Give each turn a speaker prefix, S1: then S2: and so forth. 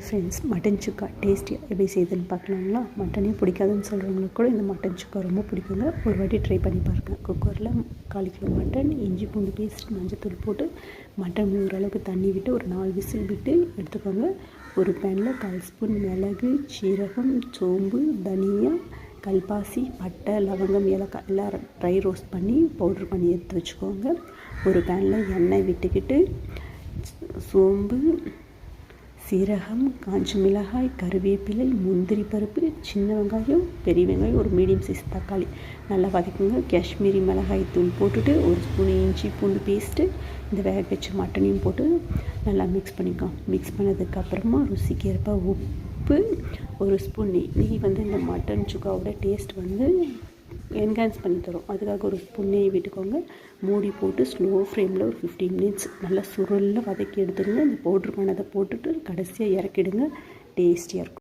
S1: Friends, mutton சுக்கா டேஸ்டியாக எப்படி செய்யுதுன்னு பார்க்கலாங்களா? மட்டனே பிடிக்காதுன்னு சொல்கிறவங்களுக்கு கூட இந்த மட்டன் சுக்கா ரொம்ப பிடிக்குங்க. ஒரு வாட்டி ட்ரை பண்ணி பாருங்கள். குக்கரில் 1/4 கிலோ மட்டன், இஞ்சி பூண்டு பேஸ்ட், மஞ்சத்தூள் போட்டு மட்டன் முழுகிற அளவுக்கு தண்ணி விட்டு ஒரு 4 விசில் விட்டு எடுத்துக்கோங்க. ஒரு பேனில் 1/4 ஸ்பூன் மிளகு, சீரகம், சோம்பு, தனியா, கல்பாசி, பட்டை, லவங்கம், ஏலக்காய் எல்லாம் ட்ரை ரோஸ்ட் பண்ணி பவுட்ரு பண்ணி எடுத்து வச்சுக்கோங்க. ஒரு பேனில் எண்ணெய் விட்டுக்கிட்டு சோம்பு, சீரகம், காஞ்ச மிளகாய், கருவேப்பிலை, முந்திரி பருப்பு, சின்ன வெங்காயம், பெரிய வெங்காயம், ஒரு மீடியம் சைஸ் தக்காளி நல்லா வதக்குங்க. காஷ்மீரி மிளகாய் தூள் போட்டுட்டு ஒரு ஸ்பூன் இஞ்சி பூண்டு பேஸ்ட்டு, இந்த வேக வச்ச மட்டனையும் போட்டு நல்லா மிக்ஸ் பண்ணிக்கோ. மிக்ஸ் பண்ணதுக்கப்புறமா ருசிக்கு ஏற்ப உப்பு, ஒரு ஸ்பூன் நெய் வந்து இந்த மட்டன் சுக்காவோட டேஸ்ட் வந்து என்ஹான்ஸ் பண்ணி தரும். அதுக்காக ஒரு ஸ்பூன் நெய் விட்டுக்கோங்க. மூடி போட்டு ஸ்லோ ஃப்ளேமில் ஒரு 15 மினிட்ஸ் நல்லா சுருளில் வதக்கி எடுத்துடுங்க. இந்த பவுட்ரு பண்ணதை போட்டுட்டு கடைசியாக இறக்கிடுங்க. டேஸ்டியாக இருக்கும்.